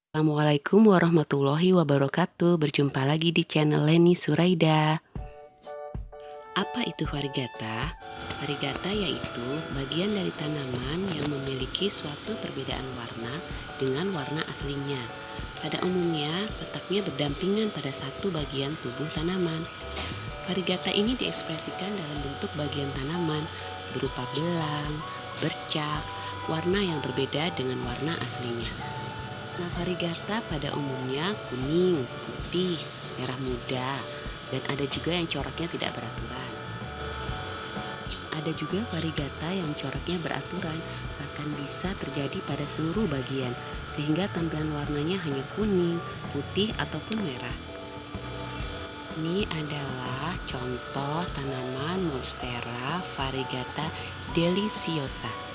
Assalamualaikum warahmatullahi wabarakatuh. Berjumpa lagi di channel Leni Suraida. Apa itu variegata? Variegata yaitu bagian dari tanaman yang memiliki suatu perbedaan warna dengan warna aslinya. Pada umumnya, letaknya berdampingan pada satu bagian tubuh tanaman. Variegata ini diekspresikan dalam bentuk bagian tanaman berupa belang, bercak, warna yang berbeda dengan warna aslinya. Warna variegata pada umumnya kuning, putih, merah muda, dan ada juga yang coraknya tidak beraturan. Ada juga variegata yang coraknya beraturan, bahkan bisa terjadi pada seluruh bagian, sehingga tampilan warnanya hanya kuning, putih, ataupun merah. Ini adalah contoh tanaman Monstera variegata deliciosa.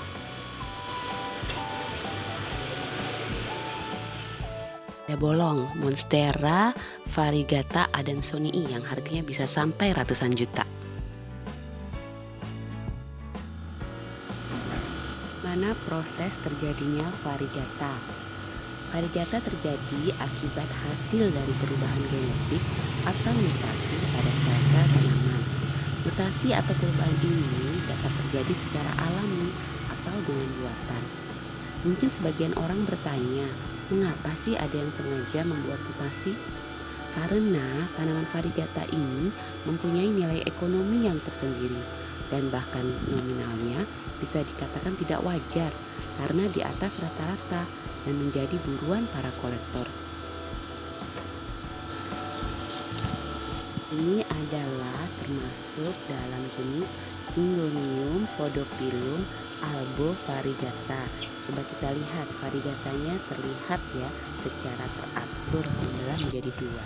Ada bolong Monstera variegata adansonii yang harganya bisa sampai ratusan juta. Mana proses terjadinya variegata? Variegata terjadi akibat hasil dari perubahan genetik atau mutasi pada sel-sel tanaman. Mutasi atau perubahan ini dapat terjadi secara alami atau dengan buatan. Mungkin sebagian orang bertanya, mengapa sih ada yang sengaja membuat mutasi? Karena tanaman variegata ini mempunyai nilai ekonomi yang tersendiri dan bahkan nominalnya bisa dikatakan tidak wajar karena di atas rata-rata dan menjadi buruan para kolektor. Ini adalah termasuk dalam jenis Syngonium podophyllum albo variegata. Coba kita lihat variegatanya, terlihat ya secara teratur membelah menjadi dua.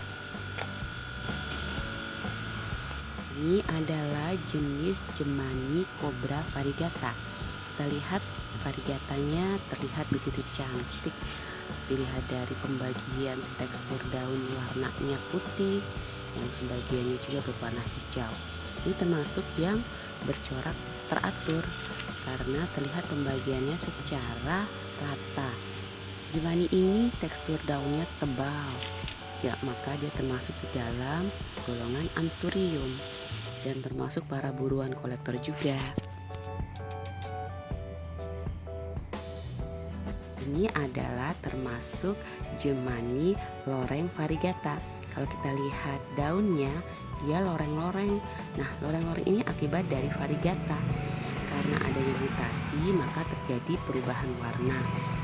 Ini adalah jenis Jemani Cobra variegata. Kita lihat variegatanya terlihat begitu cantik. Dilihat dari pembagian tekstur daun warnanya putih, yang sebagiannya juga berwarna hijau. Ini termasuk yang bercorak teratur karena terlihat pembagiannya secara rata. Jemani ini tekstur daunnya tebal, ya, maka dia termasuk di dalam golongan anthurium dan termasuk para buruan kolektor juga. Ini adalah termasuk Jemani loreng variegata. Kalau kita lihat daunnya, dia loreng-loreng. Nah, loreng-loreng ini akibat dari variegata. Karena adanya mutasi, maka terjadi perubahan warna.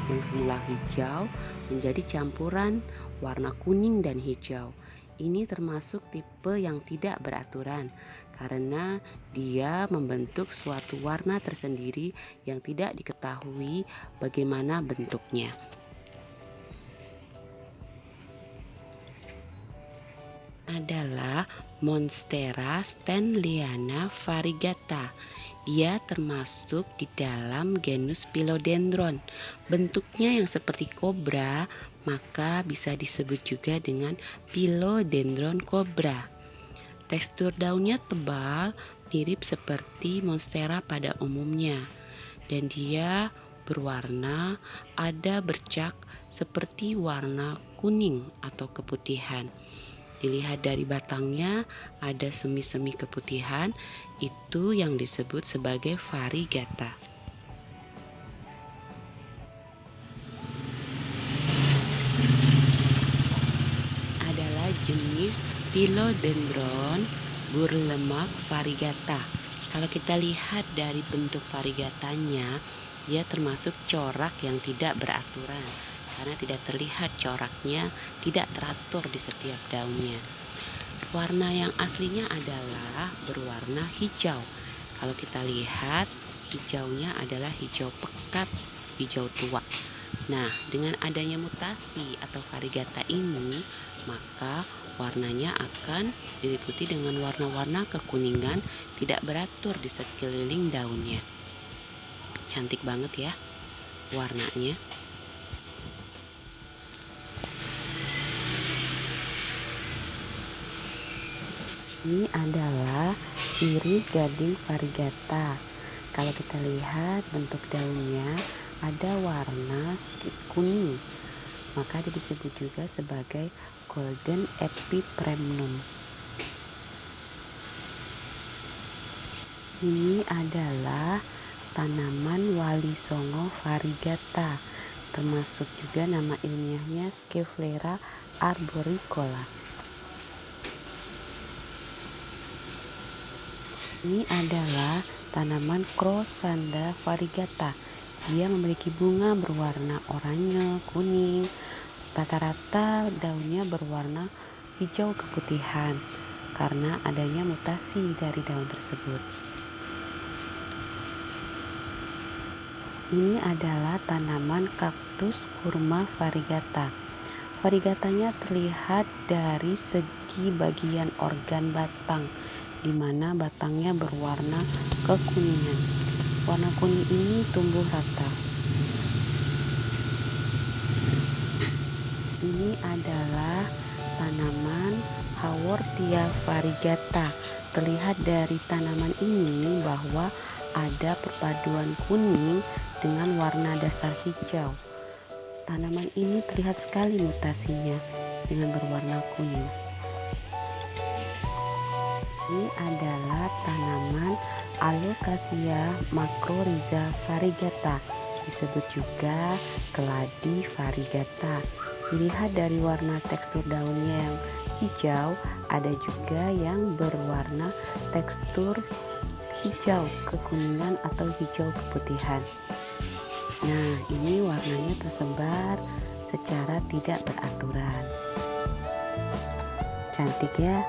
Yang semula hijau menjadi campuran warna kuning dan hijau. Ini termasuk tipe yang tidak beraturan karena dia membentuk suatu warna tersendiri yang tidak diketahui bagaimana bentuknya. Adalah Monstera stanleyana variegata. Dia termasuk di dalam genus Philodendron. Bentuknya yang seperti kobra, maka bisa disebut juga dengan Philodendron kobra. Tekstur daunnya tebal, mirip seperti Monstera pada umumnya. Dan dia berwarna, ada bercak seperti warna kuning atau keputihan. Dilihat dari batangnya ada semi-semi keputihan, itu yang disebut sebagai variegata. Adalah jenis Philodendron berlemak variegata. Kalau kita lihat dari bentuk variegatanya, dia termasuk corak yang tidak beraturan karena tidak terlihat coraknya, tidak teratur di setiap daunnya. Warna yang aslinya adalah berwarna hijau. Kalau kita lihat, hijaunya adalah hijau pekat, hijau tua. Nah, dengan adanya mutasi atau variegata ini, maka warnanya akan diliputi dengan warna-warna kekuningan tidak beratur di sekeliling daunnya. Cantik banget ya warnanya. Ini adalah sirih gading variegata. Kalau kita lihat bentuk daunnya ada warna kuning maka dia disebut juga sebagai Golden Epipremnum. Ini adalah tanaman wali songo variegata, termasuk juga nama ilmiahnya Scaevola arboricola. Ini adalah tanaman Crosanda variegata. Dia memiliki bunga berwarna oranye, kuning. Rata-rata daunnya berwarna hijau keputihan karena adanya mutasi dari daun tersebut. Ini adalah tanaman kaktus kurma variegata. Variegatanya terlihat dari segi bagian organ batang, di mana batangnya berwarna kekuningan. Warna kuning ini tumbuh rata. Ini adalah tanaman Haworthia variegata. Terlihat dari tanaman ini bahwa ada perpaduan kuning dengan warna dasar hijau. Tanaman ini terlihat sekali mutasinya dengan berwarna kuning. Ini adalah tanaman Alocasia macrorhiza variegata, disebut juga keladi variegata. Dilihat dari warna tekstur daunnya yang hijau, ada juga yang berwarna tekstur hijau kekuningan atau hijau keputihan. Nah, ini warnanya tersebar secara tidak beraturan. Cantik ya.